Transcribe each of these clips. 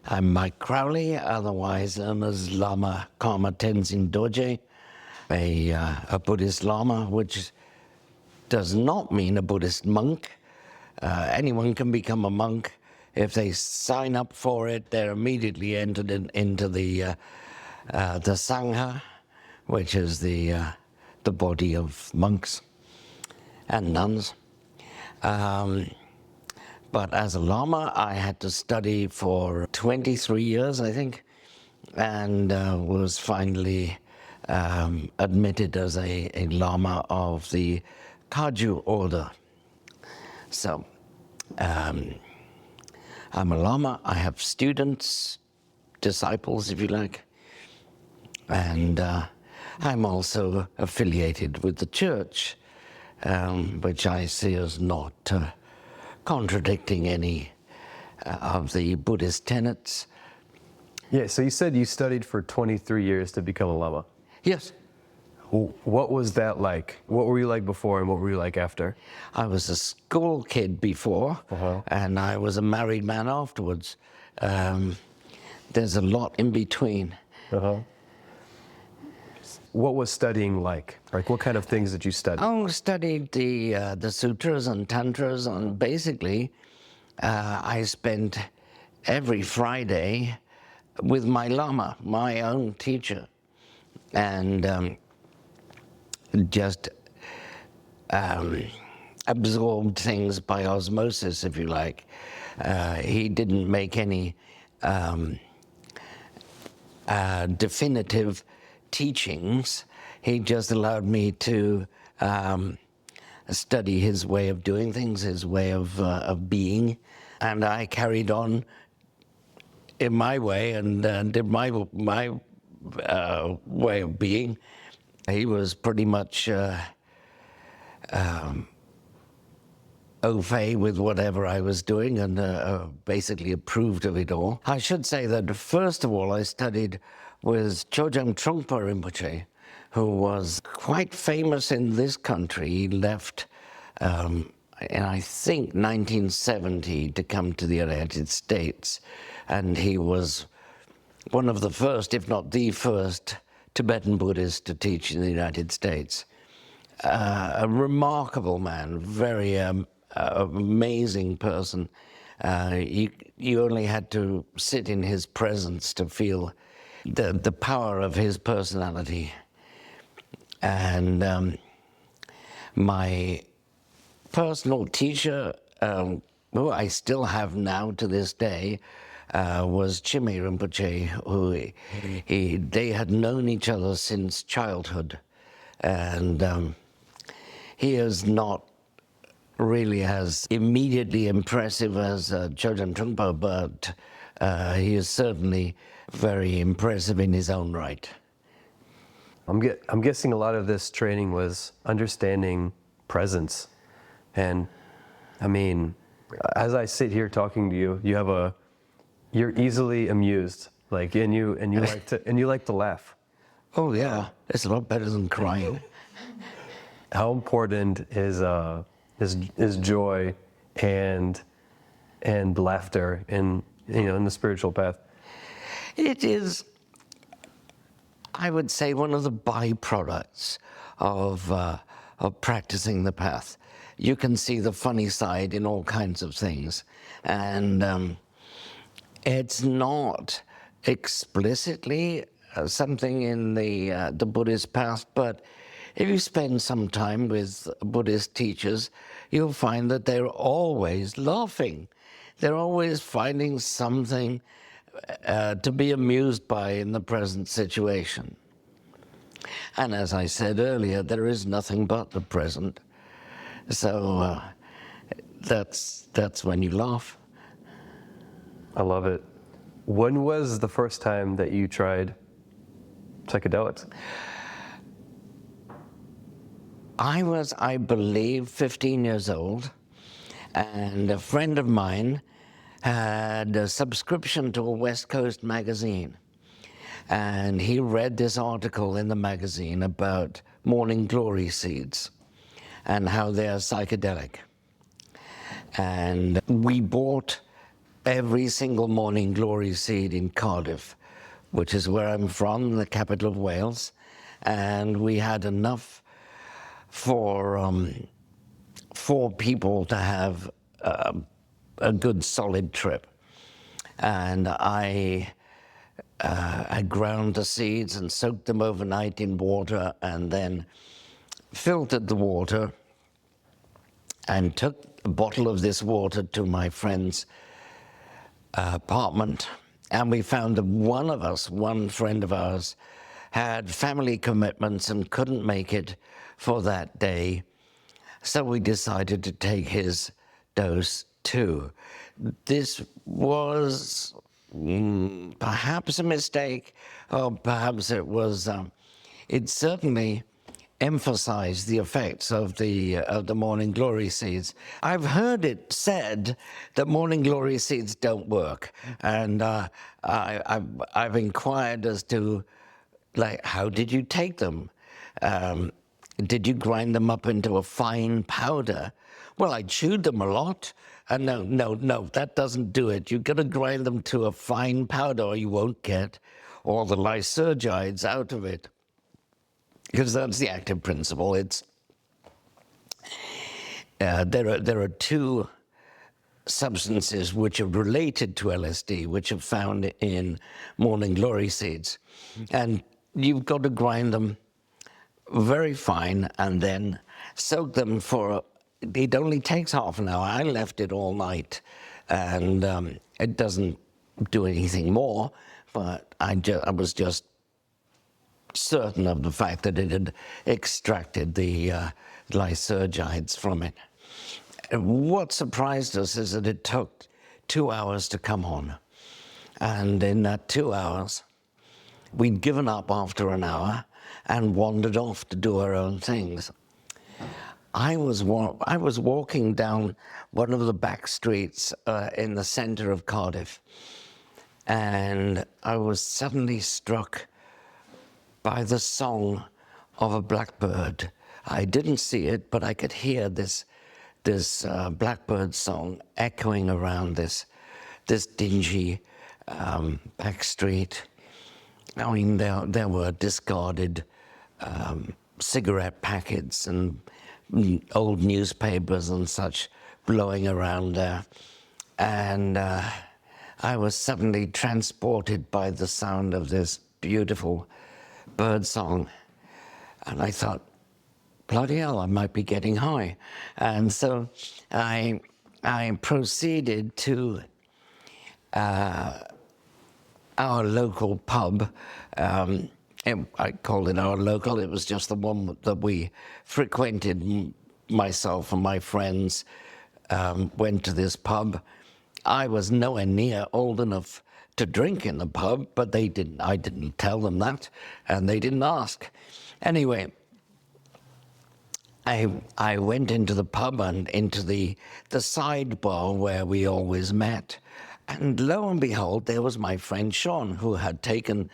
I'm Mike Crowley, otherwise known as Lama Karma Tenzin Dorje, a Buddhist Lama, which does not mean a Buddhist monk. Anyone can become a monk. If they sign up for it, they're immediately entered into the Sangha, which is the body of monks and nuns. But as a Lama, I had to study for 23 years, I think, and was finally admitted as a Lama of the Kagyu order. So, I'm a Lama. I have students, disciples, if you like, and I'm also affiliated with the church, which I see as not contradicting any of the Buddhist tenets. Yeah, so you said you studied for 23 years to become a Lama. Yes. What was that like? What were you like before and what were you like after? I was a school kid before, and I was a married man afterwards. There's a lot in between. What was studying like? Like, what kind of things did you study? I studied the sutras and tantras, and basically I spent every Friday with my Lama, my own teacher, and just absorbed things by osmosis, if you like. He didn't make any definitive teachings. He just allowed me to study his way of doing things, his way of being, and I carried on in my way and did my way of being. He was pretty much au fait with whatever I was doing and basically approved of it all. I should say that first of all I studied with Chojang Trungpa Rinpoche, who was quite famous in this country. He left in, I think, 1970 to come to the United States. And he was one of the first, if not the first, Tibetan Buddhist to teach in the United States. A remarkable man, very amazing person. You only had to sit in his presence to feel the power of his personality. And my personal teacher, who I still have now to this day, was Chime Rinpoche, who they had known each other since childhood. And he is not really as immediately impressive as Chojang Trungpa, but he is certainly very impressive in his own right. I'm guessing a lot of this training was understanding presence. And I mean, as I sit here talking to you, you're easily amused, like, and you like to laugh. Oh yeah, it's a lot better than crying. How important is joy and laughter in the spiritual path? It is, I would say, one of the byproducts of practicing the path. You can see the funny side in all kinds of things, and it's not explicitly something in the Buddhist path, but if you spend some time with Buddhist teachers, you'll find that they're always laughing. They're always finding something to be amused by in the present situation. And as I said earlier, there is nothing but the present. So that's when you laugh. I love it. When was the first time that you tried psychedelics? I was, I believe, 15 years old, and a friend of mine had a subscription to a West Coast magazine, and he read this article in the magazine about morning glory seeds and how they are psychedelic. And we bought every single morning glory seed in Cardiff, which is where I'm from, the capital of Wales, and we had enough for 4 people to have a good solid trip. And I ground the seeds and soaked them overnight in water, and then filtered the water and took a bottle of this water to my friend's apartment. And we found that one friend of ours, had family commitments and couldn't make it for that day. So we decided to take his dose too. This was perhaps a mistake, or perhaps it was, it certainly emphasized the effects of the morning glory seeds. I've heard it said that morning glory seeds don't work, and I've inquired as to, like, how did you take them? Did you grind them up into a fine powder? Well, I chewed them a lot, and no, that doesn't do it. You've got to grind them to a fine powder, or you won't get all the lysergides out of it, because that's the active principle. It's there are 2 substances which are related to LSD, which are found in morning glory seeds, and you've got to grind them very fine and then soak them for, it only takes half an hour. I left it all night, and it doesn't do anything more, but I was just certain of the fact that it had extracted the lysergides from it. And what surprised us is that it took 2 hours to come on, and in that 2 hours, we'd given up after an hour and wandered off to do our own things. I was walking down one of the back streets in the center of Cardiff, and I was suddenly struck by the song of a blackbird. I didn't see it, but I could hear this blackbird song echoing around this dingy back street. I mean, there were discarded cigarette packets and old newspapers and such blowing around there. And I was suddenly transported by the sound of this beautiful bird song. And I thought, bloody hell, I might be getting high. And so I proceeded to our local pub. I called it our local. It was just the one that we frequented. Myself and my friends went to this pub. I was nowhere near old enough to drink in the pub, but I didn't tell them that, and they didn't ask. Anyway, I went into the pub and into the sidebar where we always met. And lo and behold, there was my friend Sean, who had taken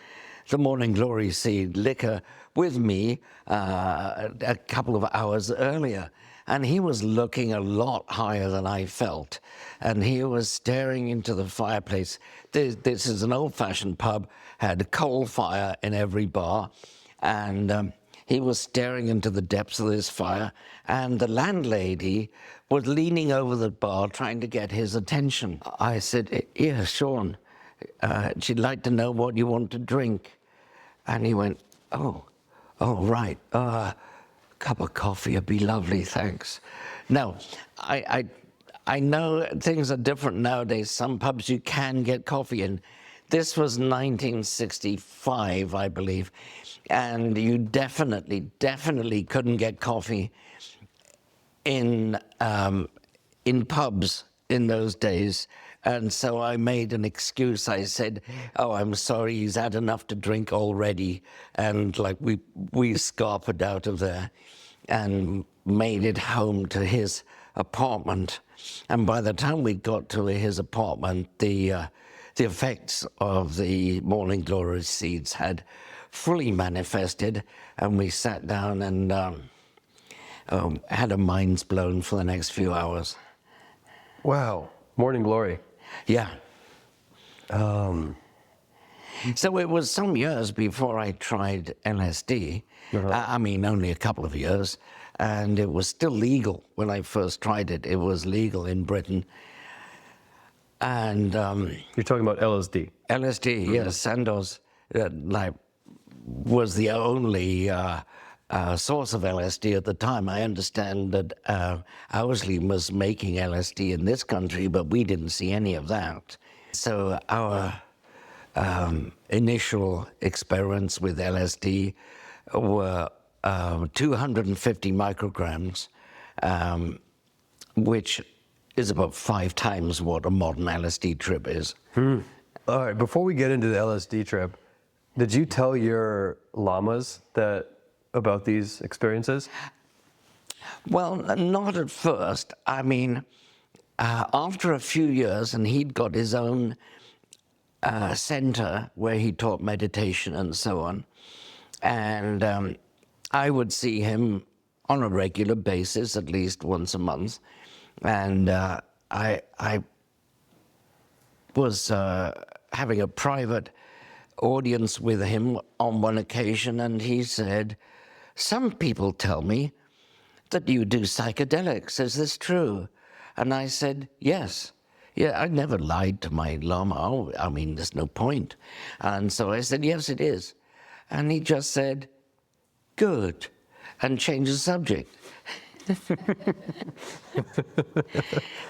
the Morning Glory Seed liquor with me a couple of hours earlier. And he was looking a lot higher than I felt. And he was staring into the fireplace. This is an old-fashioned pub, had a coal fire in every bar. And he was staring into the depths of this fire. And the landlady was leaning over the bar trying to get his attention. I said, "Yeah, Sean, she'd like to know what you want to drink." And he went, oh, right. Cup of coffee would be lovely, thanks. Now, I know things are different nowadays. Some pubs you can get coffee in. This was 1965, I believe, and you definitely couldn't get coffee in pubs in those days. And so I made an excuse. I said, "Oh, I'm sorry, he's had enough to drink already." And like we scarpered out of there and made it home to his apartment. And by the time we got to his apartment, the effects of the Morning Glory seeds had fully manifested, and we sat down and had our minds blown for the next few hours. Wow, Morning Glory. Yeah. So it was some years before I tried LSD. I mean, only a couple of years. And it was still legal when I first tried it. It was legal in Britain. And You're talking about LSD. LSD, yes, Sandoz, like, was the only source of LSD at the time. I understand that Owsley was making LSD in this country, but we didn't see any of that. So our initial experiments with LSD were 250 micrograms, which is about 5 times what a modern LSD trip is. All right, before we get into the LSD trip, did you tell your lamas about these experiences? Well, not at first. I mean, after a few years, and he'd got his own center where he taught meditation and so on, and I would see him on a regular basis, at least once a month, and I was having a private audience with him on one occasion, and he said, "Some people tell me that you do psychedelics. Is this true?" And I said, "Yes." Yeah, I never lied to my Lama. I mean, there's no point. And so I said, "Yes, it is." And he just said, "Good," and changed the subject.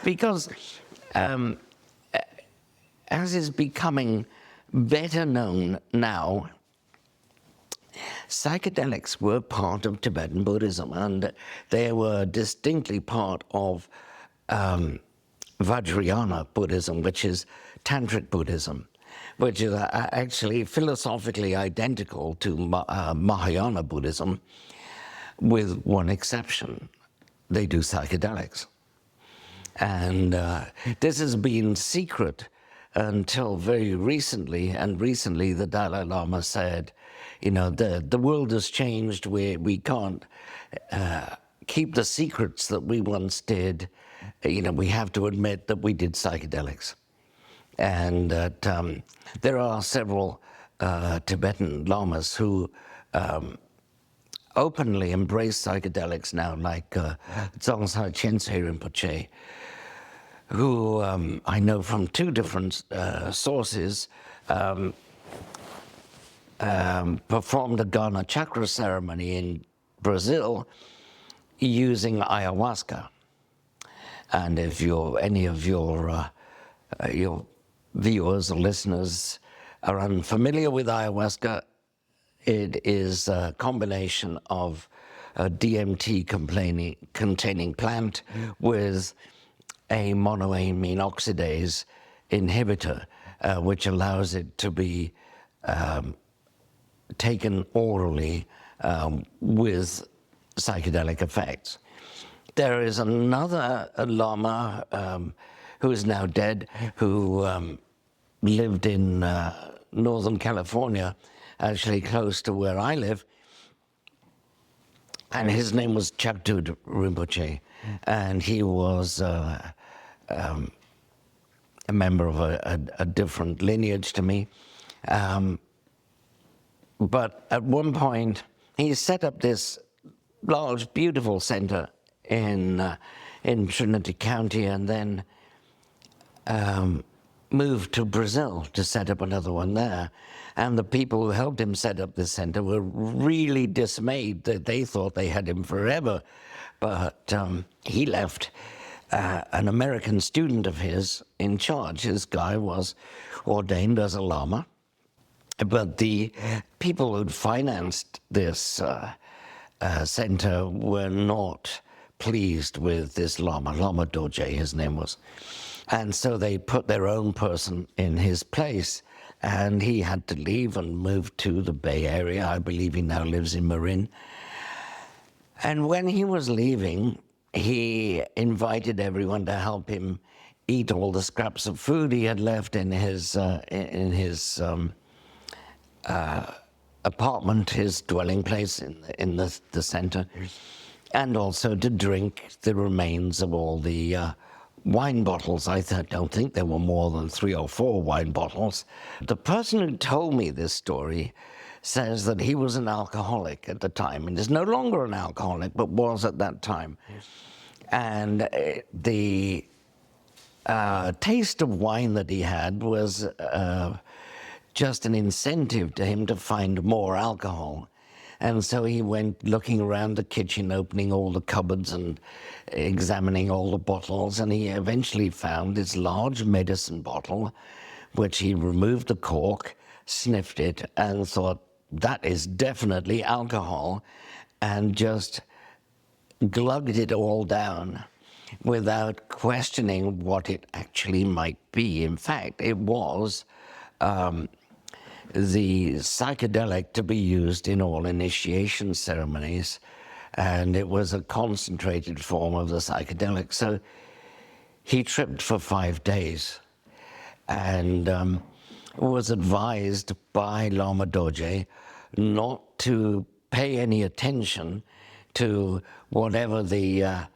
Because as is becoming better known now, psychedelics were part of Tibetan Buddhism, and they were distinctly part of Vajrayana Buddhism, which is Tantric Buddhism, which is actually philosophically identical to Mahayana Buddhism, with one exception. They do psychedelics. And this has been secret until very recently, and recently the Dalai Lama said, you know, the world has changed, we can't keep the secrets that we once did. You know, we have to admit that we did psychedelics. And that there are several Tibetan lamas who openly embrace psychedelics now, like Dzongsa Chensei Rinpoche, who I know from 2 different sources, performed a Ghana chakra ceremony in Brazil using ayahuasca. And if any of your viewers or listeners are unfamiliar with ayahuasca, it is a combination of a DMT containing plant with a monoamine oxidase inhibitor, which allows it to be taken orally with psychedelic effects. There is another Lama who is now dead, who lived in Northern California, actually close to where I live, and his name was Chaktud Rinpoche, and he was a member of a different lineage to me. But at one point, he set up this large, beautiful center in Trinity County, and then moved to Brazil to set up another one there. And the people who helped him set up this center were really dismayed that they thought they had him forever. But he left an American student of his in charge. This guy was ordained as a Lama. But the people who'd financed this center were not pleased with this Lama Dorje, his name was. And so they put their own person in his place, and he had to leave and move to the Bay Area. I believe he now lives in Marin. And when he was leaving, he invited everyone to help him eat all the scraps of food he had left in his apartment, his dwelling place in the center, and also to drink the remains of all the wine bottles. Don't think there were more than 3 or 4 wine bottles. The person who told me this story says that he was an alcoholic at the time and is no longer an alcoholic, but was at that time. And the taste of wine that he had was just an incentive to him to find more alcohol. And so he went looking around the kitchen, opening all the cupboards and examining all the bottles, and he eventually found this large medicine bottle, which he removed the cork, sniffed it, and thought, that is definitely alcohol, and just glugged it all down without questioning what it actually might be. In fact, it was the psychedelic to be used in all initiation ceremonies, and it was a concentrated form of the psychedelic. So he tripped for 5 days and was advised by Lama Dorje not to pay any attention to whatever the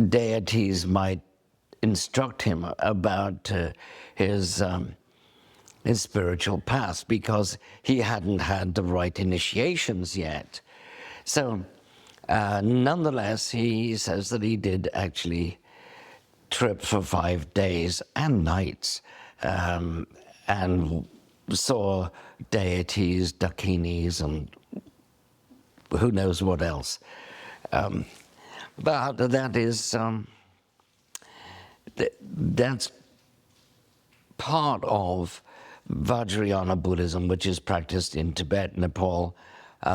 deities might instruct him about his spiritual path, because he hadn't had the right initiations yet. So nonetheless, he says that he did actually trip for 5 days and nights and saw deities, dakinis, and who knows what else. But that is, that's part of Vajrayana Buddhism, which is practiced in Tibet, Nepal,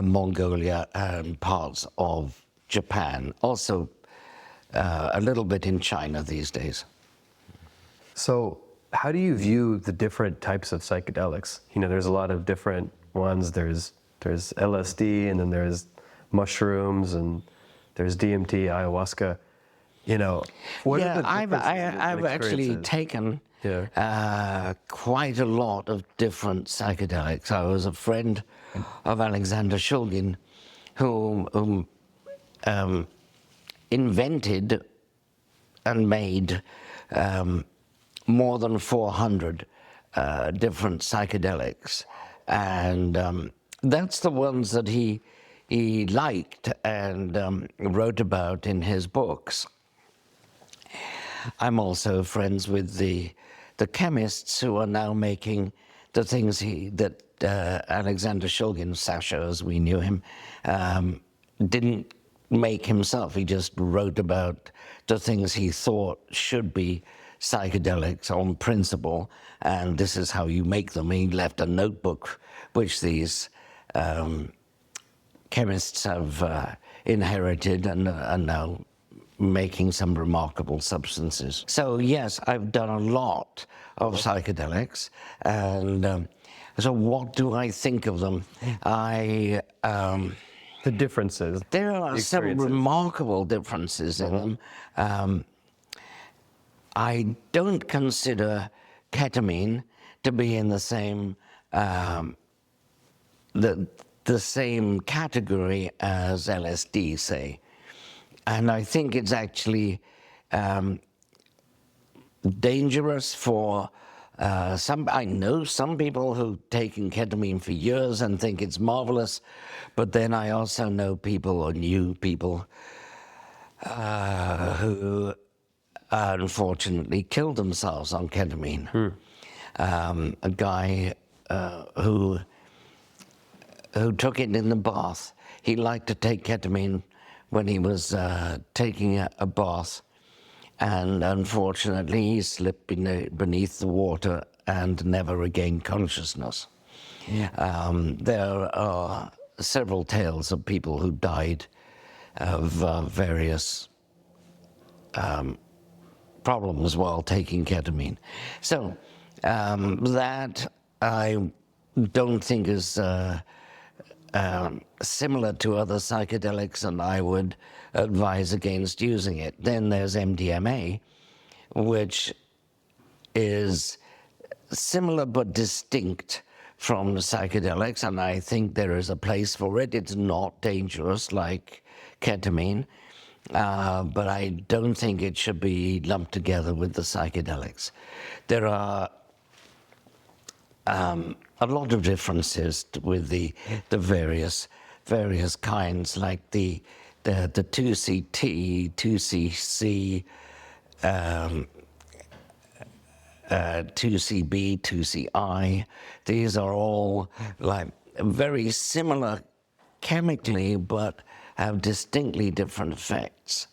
Mongolia, and parts of Japan. Also, a little bit in China these days. So how do you view the different types of psychedelics? You know, there's a lot of different ones. There's LSD, and then there's mushrooms, and there's DMT, ayahuasca. You know, what are the differences? I've actually taken quite a lot of different psychedelics. I was a friend of Alexander Shulgin, who invented and made more than 400 different psychedelics, and that's the ones that he liked and wrote about in his books. I'm also friends with the chemists who are now making the things that Alexander Shulgin, Sasha as we knew him, didn't make himself. He just wrote about the things he thought should be psychedelics on principle, and this is how you make them. He left a notebook which these chemists have inherited and are now making some remarkable substances. So yes, I've done a lot of psychedelics, and so what do I think of them? The differences. There are some remarkable differences in them. I don't consider ketamine to be in the same the same category as LSD, say. And I think it's actually dangerous for I know some people who've taken ketamine for years and think it's marvelous, but then I also know people, or knew people, who unfortunately killed themselves on ketamine. A guy who took it in the bath. He liked to take ketamine when he was taking a bath, and unfortunately he slipped beneath the water and never regained consciousness. There are several tales of people who died of various problems while taking ketamine. So that I don't think is similar to other psychedelics, and I would advise against using it. Then there's MDMA, which is similar but distinct from the psychedelics, and I think there is a place for it. It's not dangerous like ketamine. but I don't think it should be lumped together with the psychedelics. There are a lot of differences with the various kinds, like the 2CT, 2CC, 2CB, 2CI. These are all like very similar chemically, but have distinctly different effects.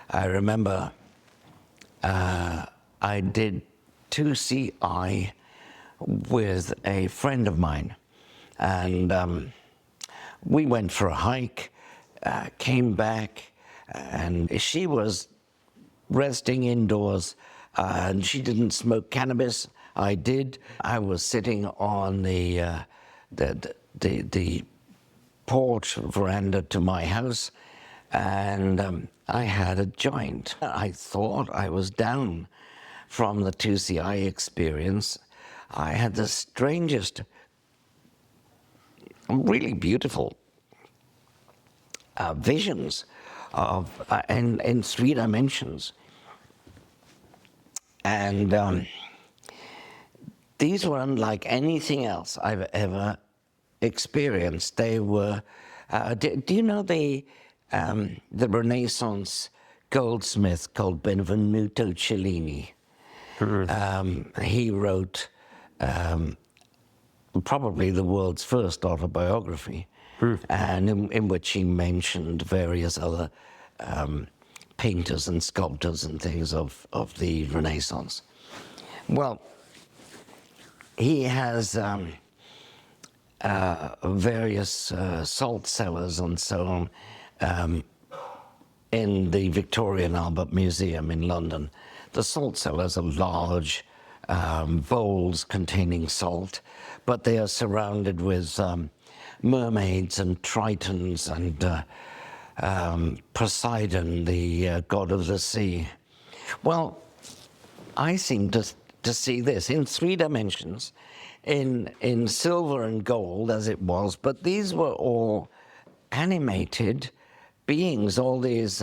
I remember I did 2CI with a friend of mine, and we went for a hike, came back, and she was resting indoors, and she didn't smoke cannabis. I did. I was sitting on the porch veranda to my house, and I had a joint. I thought I was down from the 2CI experience. I had the strangest, really beautiful visions of in 3 dimensions. And these were unlike anything else I've ever experienced. They were, do you know the Renaissance goldsmith called Benvenuto Cellini? He wrote probably the world's first autobiography, and in which he mentioned various other painters and sculptors and things of the Renaissance. Well, he has various salt cellars and so on in the Victoria and Albert Museum in London. The salt cellars are large bowls containing salt, but they are surrounded with mermaids and tritons and Poseidon, the god of the sea. Well, I seem to see this in 3 dimensions, in silver and gold as it was, but these were all animated beings, all these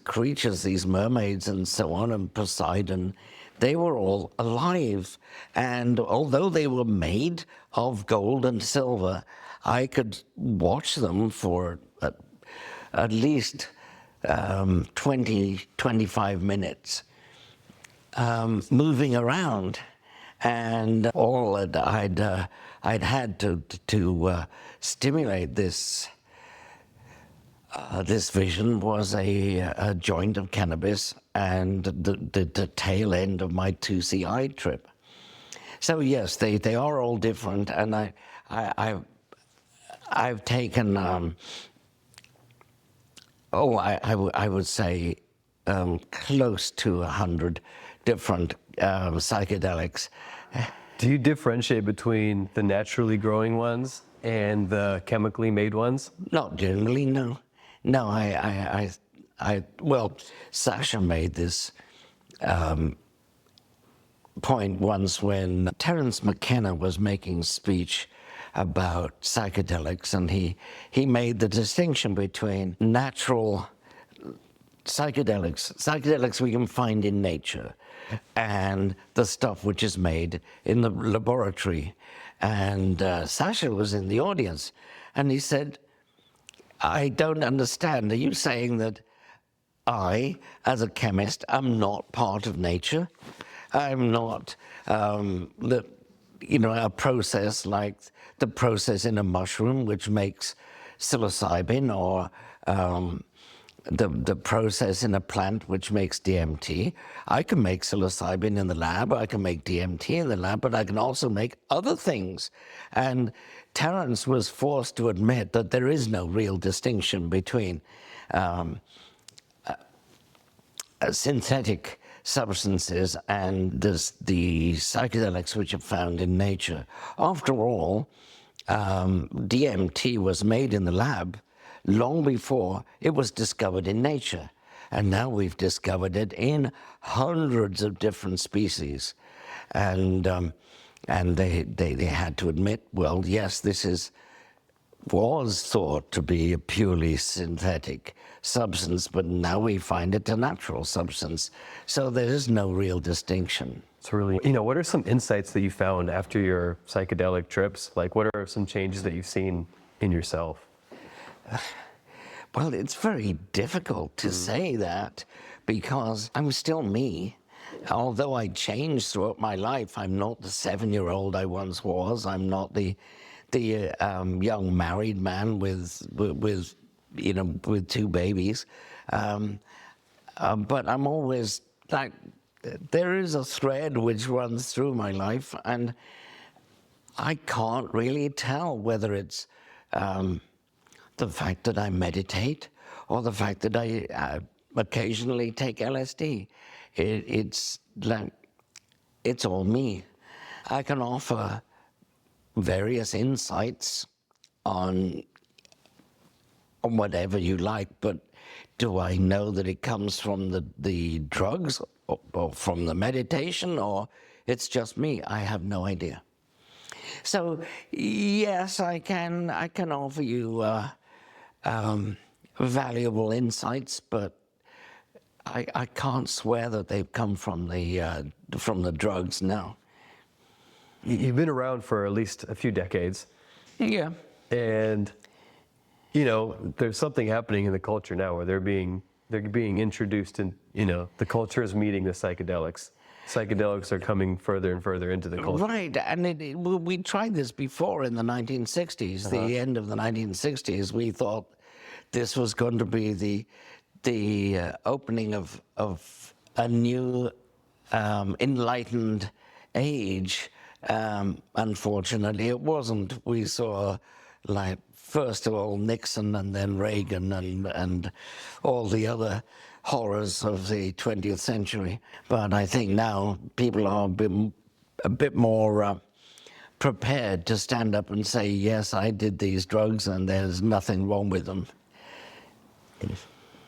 creatures, these mermaids and so on, and Poseidon. They were all alive, and although they were made of gold and silver, I could watch them for at least 20, 25 minutes moving around, and all that I'd had to stimulate this vision was a joint of cannabis and the tail end of my 2CI trip. So yes, they are all different, and I've taken I would say close to 100 different psychedelics. Do you differentiate between the naturally growing ones and the chemically made ones? Not generally, no. No, well, Sasha made this point once when Terence McKenna was making a speech about psychedelics, and he made the distinction between natural psychedelics we can find in nature, and the stuff which is made in the laboratory. And Sasha was in the audience, and he said, I don't understand. Are you saying that I, as a chemist, am not part of nature? I'm not, a process like the process in a mushroom which makes psilocybin, or the process in a plant which makes DMT. I can make psilocybin in the lab, I can make DMT in the lab, but I can also make other things. And Terence was forced to admit that there is no real distinction between synthetic substances and the psychedelics which are found in nature. After all, DMT was made in the lab long before it was discovered in nature. And now we've discovered it in hundreds of different species. And they had to admit, well, yes, this is was thought to be a purely synthetic substance, but now we find it a natural substance. So there is no real distinction. It's really, what are some insights that you found after your psychedelic trips? Like, what are some changes that you've seen in yourself? Well, it's very difficult to say that because I'm still me. Although I changed throughout my life, I'm not the 7-year-old I once was. I'm not the young married man with 2 babies. But I'm always like, there is a thread which runs through my life, and I can't really tell whether it's the fact that I meditate or the fact that I occasionally take LSD. It's like, it's all me. I can offer various insights on whatever you like, but do I know that it comes from the drugs or from the meditation, or it's just me? I have no idea. So yes, I can offer you valuable insights, but I can't swear that they've come from the drugs. No. You've been around for at least a few decades. Yeah. And there's something happening in the culture now where they're being introduced, and the culture is meeting the psychedelics. Psychedelics are coming further and further into the culture. Right, and we tried this before in the 1960s, the end of the 1960s. We thought this was going to be the opening of a new enlightened age. Unfortunately, it wasn't. We saw, like, first of all, Nixon, and then Reagan, and all the other horrors of the 20th century. But I think now people are a bit more prepared to stand up and say, yes, I did these drugs and there's nothing wrong with them.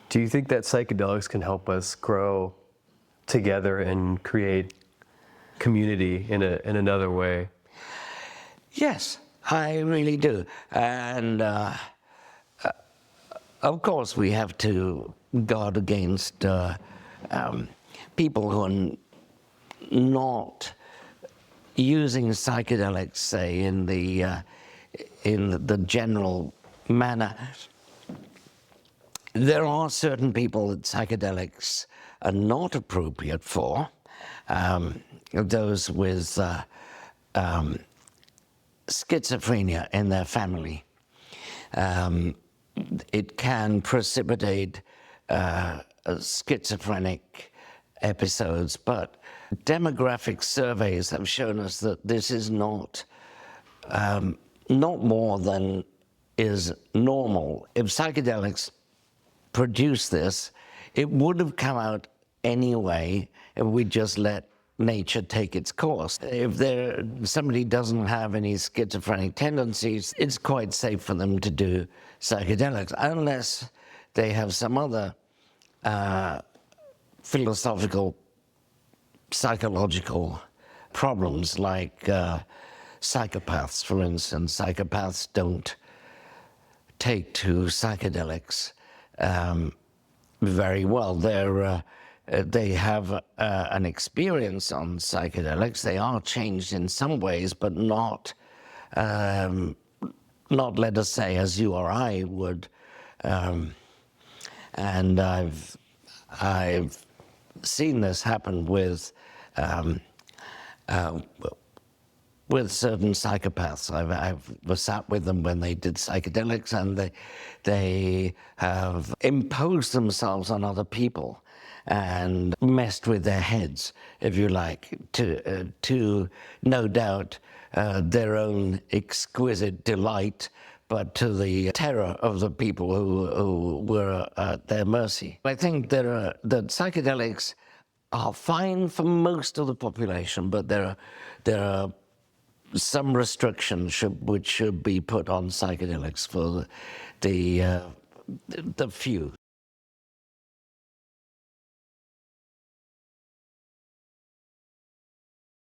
Do you think that psychedelics can help us grow together and create community in another way? Yes, I really do. And of course we have to guard against people who are not using psychedelics, say, in the general manner. There are certain people that psychedelics are not appropriate for. Those with schizophrenia in their family. It can precipitate schizophrenic episodes, but demographic surveys have shown us that this is not more than is normal. If psychedelics produce this, it would have come out anyway if we just let nature take its course. If somebody doesn't have any schizophrenic tendencies, it's quite safe for them to do psychedelics, unless they have some other philosophical, psychological problems, like psychopaths, for instance. Psychopaths don't take to psychedelics very well. They have an experience on psychedelics. They are changed in some ways, but not, let us say, as you or I would. And I've seen this happen with certain psychopaths. I've sat with them when they did psychedelics, and they have imposed themselves on other people and messed with their heads, if you like, to no doubt their own exquisite delight, but to the terror of the people who were at their mercy. I think that psychedelics are fine for most of the population, but there are some restrictions which should be put on psychedelics for the few.